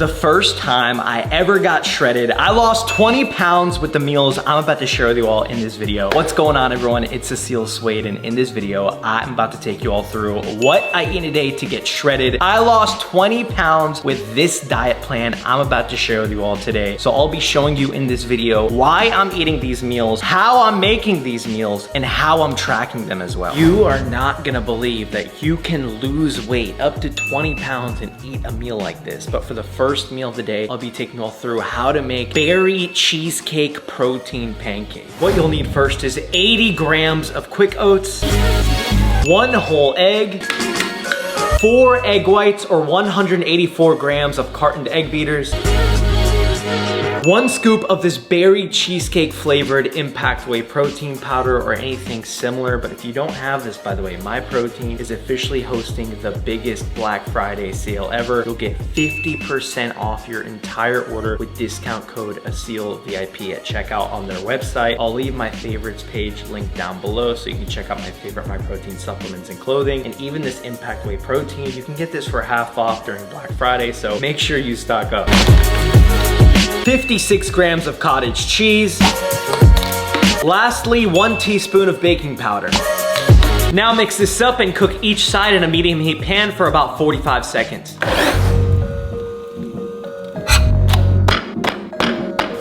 the first time I ever got shredded, I lost 20 pounds with the meals I'm about to share with you all in this video. What's going on, everyone? It's Aseel Soueid, and in this video, I'm about to take you all through what I eat in a day to get shredded. I lost 20 pounds with this diet plan I'm about to share with you all today. So I'll be showing you in this video why I'm eating these meals, how I'm making these meals, and how I'm tracking them as well. You are not gonna believe that you can lose weight up to 20 pounds and eat a meal like this. But for the first meal of the day, I'll be taking you all through how to make berry cheesecake protein pancake. What you'll need first is 80 grams of quick oats, 1 whole egg, 4 egg whites or 184 grams of cartoned egg beaters, 1 scoop of this berry cheesecake flavored impact whey protein powder or anything similar. But if you don't have this, by the way, My Protein is officially hosting the biggest Black Friday sale ever. You'll get 50% off your entire order with discount code ASEELVIP at checkout on their website. I'll leave my favorites page linked down below so you can check out my favorite My Protein supplements and clothing. And even this impact whey protein, you can get this for half off during Black Friday, so make sure you stock up. 56 grams of cottage cheese. Lastly, 1 teaspoon of baking powder. Now mix this up and cook each side in a medium heat pan for about 45 seconds.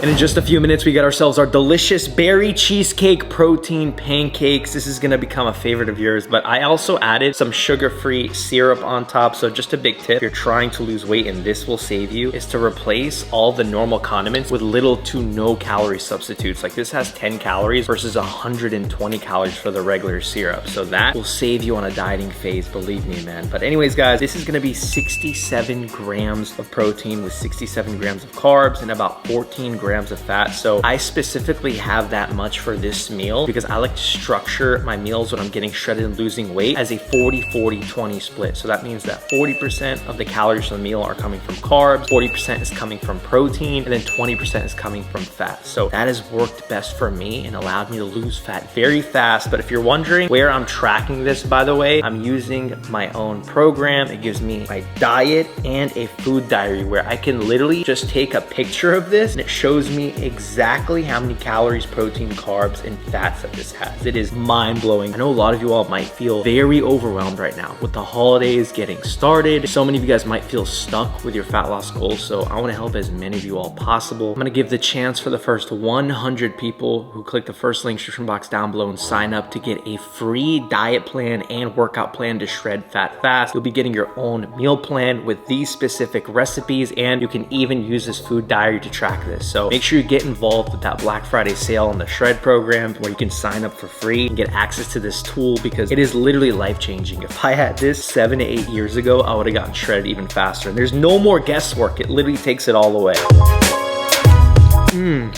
And in just a few minutes, we got ourselves our delicious berry cheesecake protein pancakes. This is gonna become a favorite of yours, but I also added some sugar-free syrup on top. So just a big tip, if you're trying to lose weight and this will save you, is to replace all the normal condiments with little to no calorie substitutes. Like this has 10 calories versus 120 calories for the regular syrup. So that will save you on a dieting phase, believe me, man. But anyways, guys, this is gonna be 67 grams of protein with 67 grams of carbs and about 14 grams of fat. So I specifically have that much for this meal because I like to structure my meals when I'm getting shredded and losing weight as a 40-40-20 split. So that means that 40% of the calories from the meal are coming from carbs, 40% is coming from protein, and then 20% is coming from fat. So that has worked best for me and allowed me to lose fat very fast. But if you're wondering where I'm tracking this, by the way, I'm using my own program. It gives me my diet and a food diary where I can literally just take a picture of this and it shows me exactly how many calories, protein, carbs, and fats that this has. It is mind-blowing. I know a lot of you all might feel very overwhelmed right now with the holidays getting started. So many of you guys might feel stuck with your fat loss goals, so I want to help as many of you all possible. I'm going to give the chance for the first 100 people who click the first link description box down below and sign up to get a free diet plan and workout plan to shred fat fast. You'll be getting your own meal plan with these specific recipes, and you can even use this food diary to track this. So make sure you get involved with that Black Friday sale on the Shred program where you can sign up for free and get access to this tool because it is literally life-changing. If I had this 7 to 8 years ago, I would have gotten shredded even faster. And there's no more guesswork. It literally takes it all away.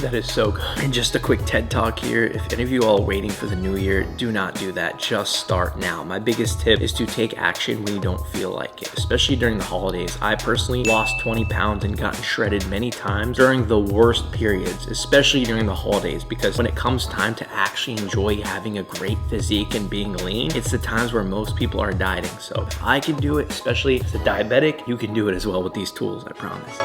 That is so good. And just a quick TED talk here. If any of you all are waiting for the new year, do not do that. Just start now. My biggest tip is to take action when you don't feel like it, especially during the holidays. I personally lost 20 pounds and gotten shredded many times during the worst periods, especially during the holidays, because when it comes time to actually enjoy having a great physique and being lean, it's the times where most people are dieting. So if I can do it, especially as a diabetic, you can do it as well with these tools, I promise.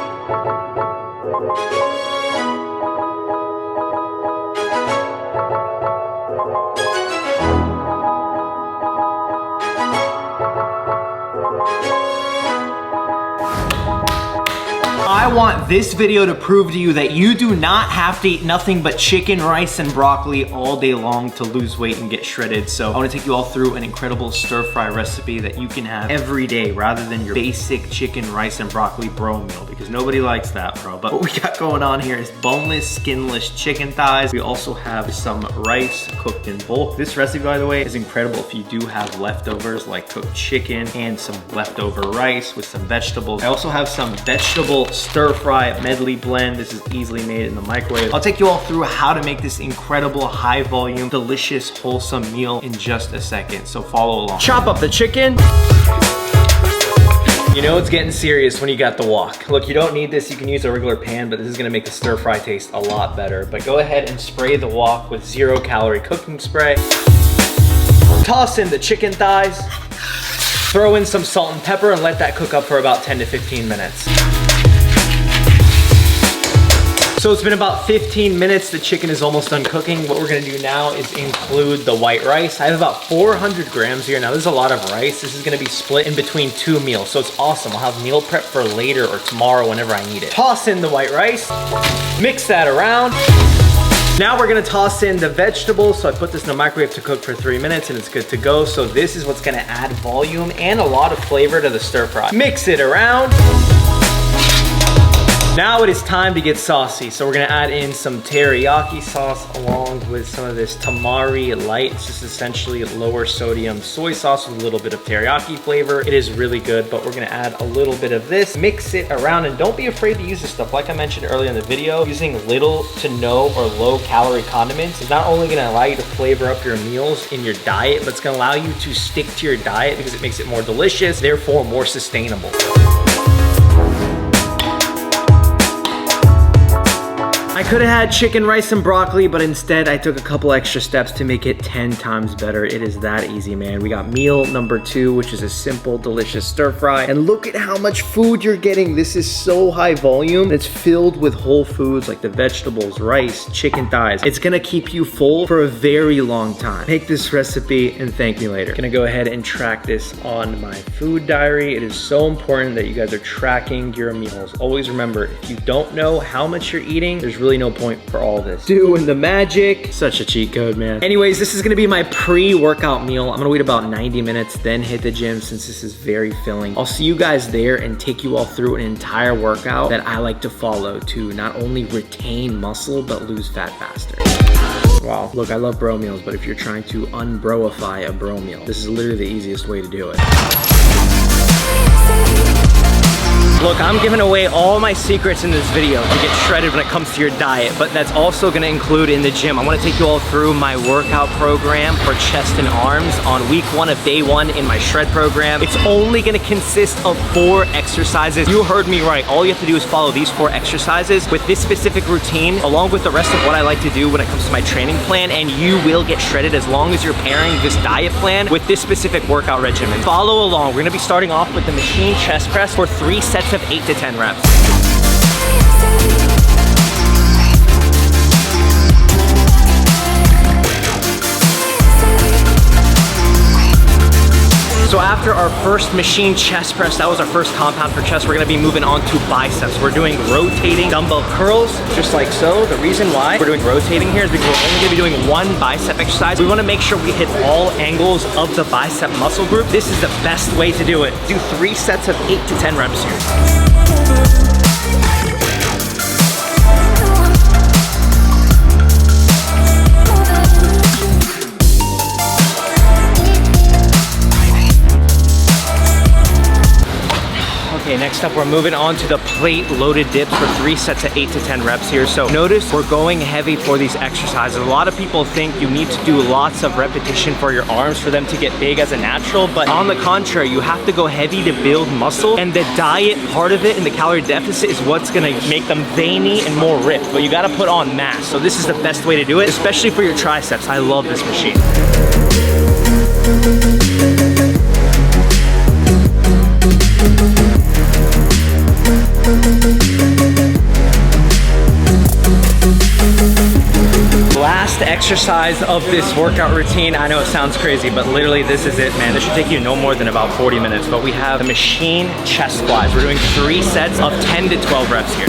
I want this video to prove to you that you do not have to eat nothing but chicken, rice, and broccoli all day long to lose weight and get shredded. So I want to take you all through an incredible stir-fry recipe that you can have every day rather than your basic chicken, rice, and broccoli bro meal, because nobody likes that, bro. But what we got going on here is boneless, skinless chicken thighs. We also have some rice cooked in bulk. This recipe, by the way, is incredible if you do have leftovers like cooked chicken and some leftover rice with some vegetables. I also have some vegetable stir-fry medley blend. This is easily made in the microwave. I'll take you all through how to make this incredible, high volume, delicious, wholesome meal in just a second. So follow along. Chop up the chicken. You know it's getting serious when you got the wok. Look, you don't need this. You can use a regular pan, but this is gonna make the stir fry taste a lot better. But go ahead and spray the wok with 0-calorie cooking spray. Toss in the chicken thighs. Throw in some salt and pepper and let that cook up for about 10 to 15 minutes. So it's been about 15 minutes. The chicken is almost done cooking. What we're gonna do now is include the white rice. I have about 400 grams here. Now this is a lot of rice. This is gonna be split in between 2 meals. So it's awesome. I'll have meal prep for later or tomorrow whenever I need it. Toss in the white rice, mix that around. Now we're gonna toss in the vegetables. So I put this in the microwave to cook for 3 minutes and it's good to go. So this is what's gonna add volume and a lot of flavor to the stir fry. Mix it around. Now it is time to get saucy. So we're gonna add in some teriyaki sauce along with some of this tamari light. It's just essentially lower sodium soy sauce with a little bit of teriyaki flavor. It is really good, but we're gonna add a little bit of this, mix it around, and don't be afraid to use this stuff. Like I mentioned earlier in the video, using little to no or low calorie condiments is not only gonna allow you to flavor up your meals in your diet, but it's gonna allow you to stick to your diet because it makes it more delicious, therefore more sustainable. I could have had chicken, rice, and broccoli, but instead I took a couple extra steps to make it 10 times better. It is that easy, man. We got meal number 2, which is a simple, delicious stir fry. And look at how much food you're getting. This is so high volume. It's filled with whole foods like the vegetables, rice, chicken thighs. It's gonna keep you full for a very long time. Make this recipe and thank me later. Gonna go ahead and track this on my food diary. It is so important that you guys are tracking your meals. Always remember, if you don't know how much you're eating, there's really no point for all this. Doing the magic. Such a cheat code, man. Anyways, this is gonna be my pre-workout meal. I'm gonna wait about 90 minutes, then hit the gym since this is very filling. I'll see you guys there and take you all through an entire workout that I like to follow to not only retain muscle, but lose fat faster. Wow. Look, I love bro meals, but if you're trying to unbroify a bro meal, this is literally the easiest way to do it. Look, I'm giving away all my secrets in this video to get shredded when it comes to your diet, but that's also gonna include in the gym. I wanna take you all through my workout program for chest and arms on week 1 of day 1 in my shred program. It's only gonna consist of 4 exercises. You heard me right. All you have to do is follow these 4 exercises with this specific routine, along with the rest of what I like to do when it comes to my training plan, and you will get shredded as long as you're pairing this diet plan with this specific workout regimen. Follow along. We're gonna be starting off with the machine chest press for 3 sets of 8 to 10 reps. So after our first machine chest press, that was our first compound for chest, we're gonna be moving on to biceps. We're doing rotating dumbbell curls, just like so. The reason why we're doing rotating here is because we're only gonna be doing 1 bicep exercise. We wanna make sure we hit all angles of the bicep muscle group. This is the best way to do it. Do 3 sets of 8 to 10 reps here. Okay, next up, we're moving on to the plate loaded dips for 3 sets of 8 to 10 reps here. So notice we're going heavy for these exercises. A lot of people think you need to do lots of repetition for your arms for them to get big as a natural, but on the contrary, you have to go heavy to build muscle, and the diet part of it and the calorie deficit is what's gonna make them veiny and more ripped, but you gotta put on mass. So this is the best way to do it, especially for your triceps. I love this machine. Last exercise of this workout routine. I know it sounds crazy, but literally this is it, man. This should take you no more than about 40 minutes, but we have the machine chest squats. We're doing 3 sets of 10 to 12 reps here.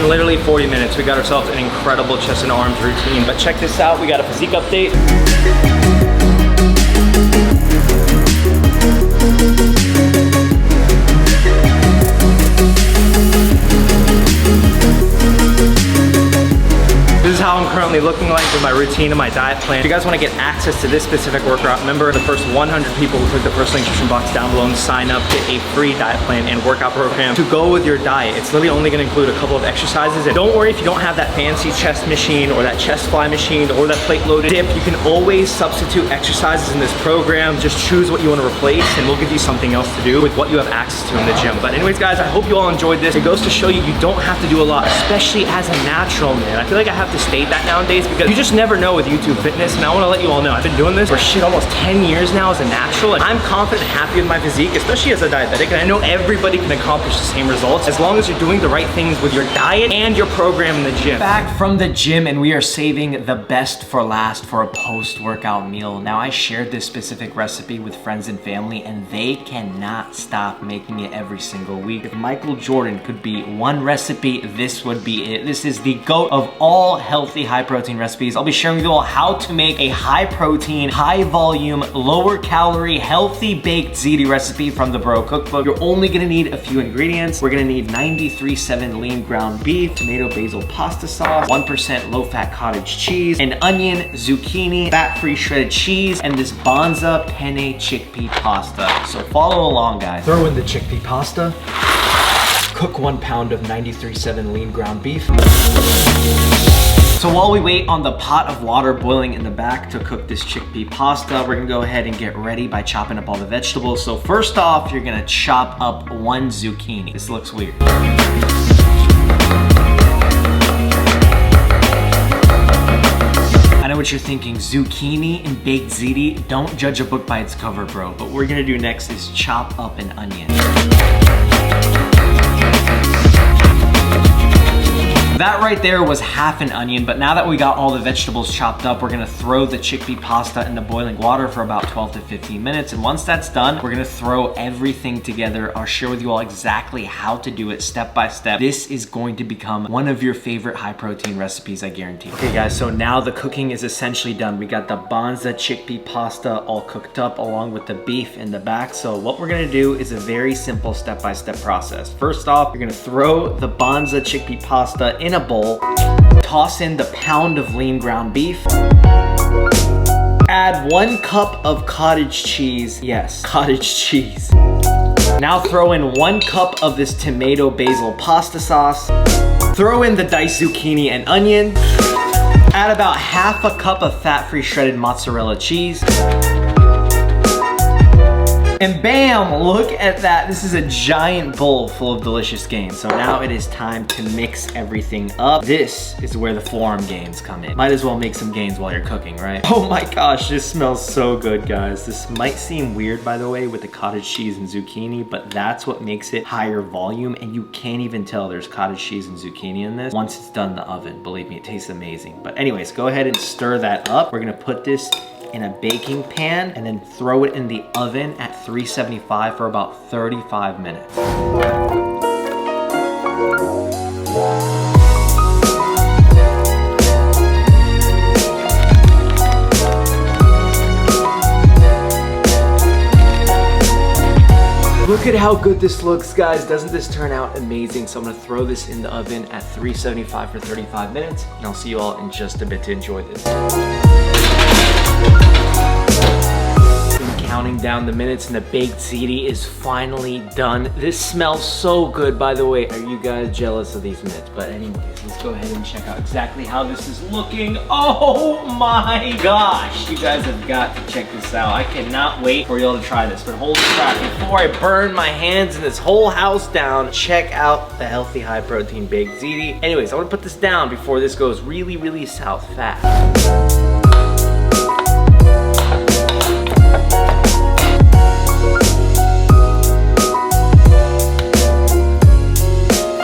Literally 40 minutes, we got ourselves an incredible chest and arms routine. But check this out, we got a physique update. This is how I'm currently looking like with my routine and my diet plan. If you guys want to get access to this specific workout, remember the first 100 people who click the first link description box down below and sign up, get a free diet plan and workout program to go with your diet. It's literally only going to include a couple of exercises. And don't worry if you don't have that fancy chest machine or that chest fly machine or that plate loaded dip. You can always substitute exercises in this program. Just choose what you want to replace and we'll give you something else to do with what you have access to in the gym. But anyways guys, I hope you all enjoyed this. It goes to show you you don't have to do a lot, especially as a natural man. I feel like I have to state that nowadays because you just never know with YouTube fitness. And I want to let you all know I've been doing this for shit almost 10 years now as a natural, and I'm confident and happy with my physique, especially as a diabetic. And I know everybody can accomplish the same results as long as you're doing the right things with your diet and your program in the gym. Back from the gym, and we are saving the best for last for a post-workout meal. Now I shared this specific recipe with friends and family and they cannot stop making it every single week. If Michael Jordan could be one recipe, this would be it. This is the GOAT of all healthy high protein recipes. I'll be sharing with you all how to make a high protein, high volume, lower calorie, healthy baked ziti recipe from the Bro Cookbook. You're only gonna need a few ingredients. We're gonna need 93.7 lean ground beef, tomato basil pasta sauce, 1% low fat cottage cheese, an onion, zucchini, fat-free shredded cheese, and this Bonza penne chickpea pasta. So follow along guys. Throw in the chickpea pasta. Cook 1 pound of 93.7 lean ground beef. So while we wait on the pot of water boiling in the back to cook this chickpea pasta, we're gonna go ahead and get ready by chopping up all the vegetables. So first off, you're gonna chop up 1 zucchini. This looks weird. I know what you're thinking, zucchini and baked ziti, don't judge a book by its cover, bro. But what we're gonna do next is chop up an onion. That right there was half an onion, but now that we got all the vegetables chopped up, we're gonna throw the chickpea pasta in the boiling water for about 12 to 15 minutes. And once that's done, we're gonna throw everything together. I'll share with you all exactly how to do it step by step. This is going to become one of your favorite high protein recipes, I guarantee. Okay guys, so now the cooking is essentially done. We got the Bonza chickpea pasta all cooked up along with the beef in the back. So what we're gonna do is a very simple step-by-step process. First off, you're gonna throw the Bonza chickpea pasta in a bowl, toss in the pound of lean ground beef, add 1 cup of cottage cheese, yes, cottage cheese. Now throw in 1 cup of this tomato basil pasta sauce, throw in the diced zucchini and onion, add about half a cup of fat-free shredded mozzarella cheese, and bam, look at that. This is a giant bowl full of delicious gains. So now it is time to mix everything up. This is where the forearm gains come in. Might as well make some gains while you're cooking, right? Oh my gosh, this smells so good, guys. This might seem weird, by the way, with the cottage cheese and zucchini, but that's what makes it higher volume, and you can't even tell there's cottage cheese and zucchini in this once it's done in the oven. Believe me, it tastes amazing. But anyways, go ahead and stir that up. We're gonna put this in a baking pan and then throw it in the oven at 375 for about 35 minutes. Look at how good this looks, guys. Doesn't this turn out amazing? So I'm gonna throw this in the oven at 375 for 35 minutes, and I'll see you all in just a bit to enjoy this. Counting down the minutes and the baked ziti is finally done. This smells so good, by the way. Are you guys jealous of these minutes? But anyways, let's go ahead and check out exactly how this is looking. Oh my gosh, you guys have got to check this out. I cannot wait for y'all to try this. But holy crap, before I burn my hands and this whole house down, check out the healthy high protein baked ziti. Anyways, I want to put this down before this goes really, really south fast.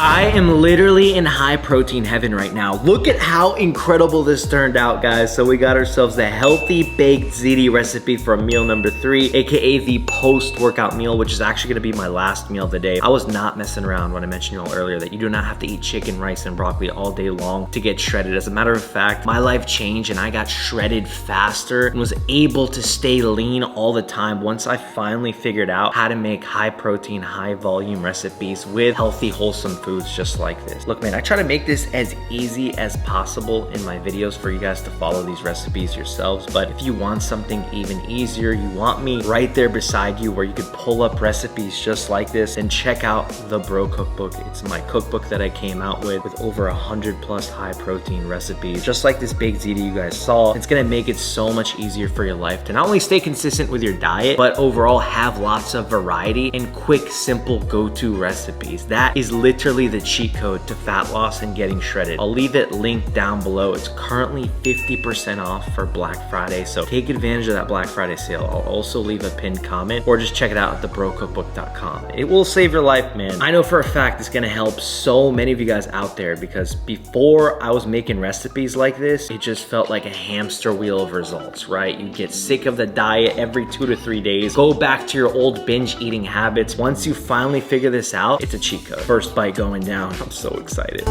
I am literally in high protein heaven right now. Look at how incredible this turned out, guys. So we got ourselves the healthy baked ziti recipe for meal number 3, aka the post-workout meal, which is actually gonna be my last meal of the day. I was not messing around when I mentioned you all earlier that you do not have to eat chicken, rice, and broccoli all day long to get shredded. As a matter of fact, my life changed and I got shredded faster and was able to stay lean all the time once I finally figured out how to make high protein, high volume recipes with healthy, wholesome foods. recipes just like this. Look, man, I try to make this as easy as possible in my videos for you guys to follow these recipes yourselves. But if you want something even easier, you want me right there beside you where you could pull up recipes just like this, then check out the Bro Cookbook. It's my cookbook that I came out with over 100+ high protein recipes, just like this baked ziti you guys saw. It's gonna make it so much easier for your life to not only stay consistent with your diet, but overall have lots of variety and quick, simple go-to recipes. That is literally the cheat code to fat loss and getting shredded. I'll leave it linked down below. It's currently 50% off for Black Friday, so take advantage of that Black Friday sale. I'll also leave a pinned comment or just check it out at thebrocookbook.com. It will save your life, man. I know for a fact it's gonna help so many of you guys out there, because before I was making recipes like this, it just felt like a hamster wheel of results, right? You get sick of the diet every 2 to 3 days, go back to your old binge eating habits. Once you finally figure this out, it's a cheat code. First bite going down. I'm so excited.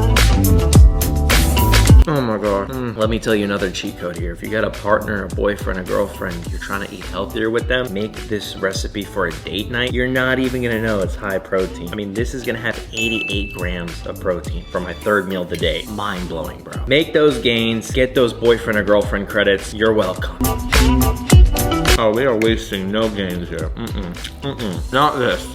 Oh my God. Let me tell you another cheat code here. If you got a partner, a boyfriend, a girlfriend, you're trying to eat healthier with them, make this recipe for a date night. You're not even gonna know it's high protein. I mean, this is gonna have 88 grams of protein for my 3rd meal of the day. Mind blowing, bro. Make those gains, get those boyfriend or girlfriend credits. You're welcome. Oh, we are wasting no gains here. Not this.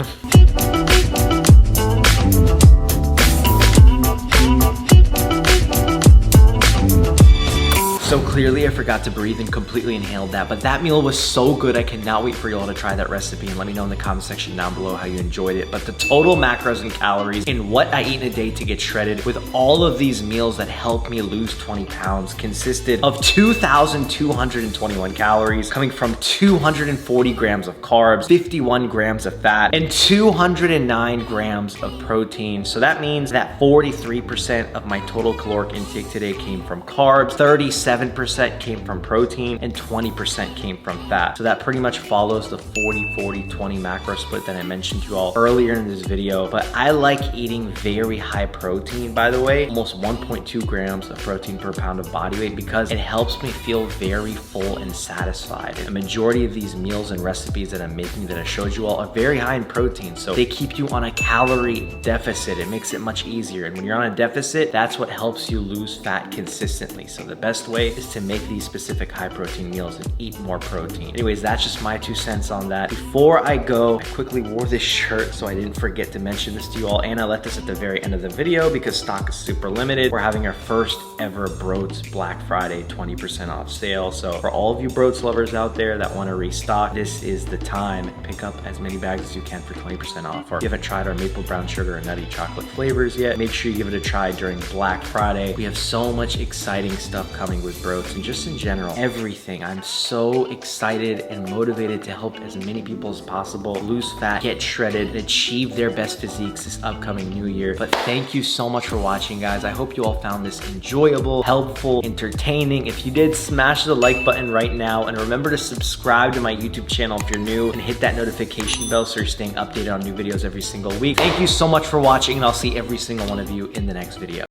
So clearly I forgot to breathe and completely inhaled that, but that meal was so good. I cannot wait for y'all to try that recipe and let me know in the comment section down below how you enjoyed it. But the total macros and calories in what I eat in a day to get shredded with all of these meals that helped me lose 20 pounds consisted of 2,221 calories coming from 240 grams of carbs, 51 grams of fat, and 209 grams of protein. So that means that 43% of my total caloric intake today came from carbs, 37% came from protein, and 20% came from fat. So that pretty much follows the 40-40-20 macro split that I mentioned to you all earlier in this video. But I like eating very high protein, by the way, almost 1.2 grams of protein per pound of body weight, because it helps me feel very full and satisfied. And a majority of these meals and recipes that I'm making that I showed you all are very high in protein. So they keep you on a calorie deficit. It makes it much easier. And when you're on a deficit, that's what helps you lose fat consistently. So the best way is to make these specific high protein meals and eat more protein. Anyways, that's just my 2 cents on that. Before I go, I quickly wore this shirt so I didn't forget to mention this to you all, and I left this at the very end of the video because stock is super limited. We're having our first ever Broats Black Friday 20% off sale. So for all of you Broats lovers out there that want to restock, this is the time. Pick up as many bags as you can for 20% off. Or if you haven't tried our maple brown sugar and nutty chocolate flavors yet, make sure you give it a try during Black Friday. We have so much exciting stuff coming with Broats, and just in general, everything. I'm so excited and motivated to help as many people as possible lose fat, get shredded, and achieve their best physiques this upcoming new year. But thank you so much for watching, guys. I hope you all found this enjoyable, helpful, entertaining. If you did, smash the like button right now, and remember to subscribe to my YouTube channel if you're new, and hit that notification bell so you're staying updated on new videos every single week. Thank you so much for watching, and I'll see every single one of you in the next video.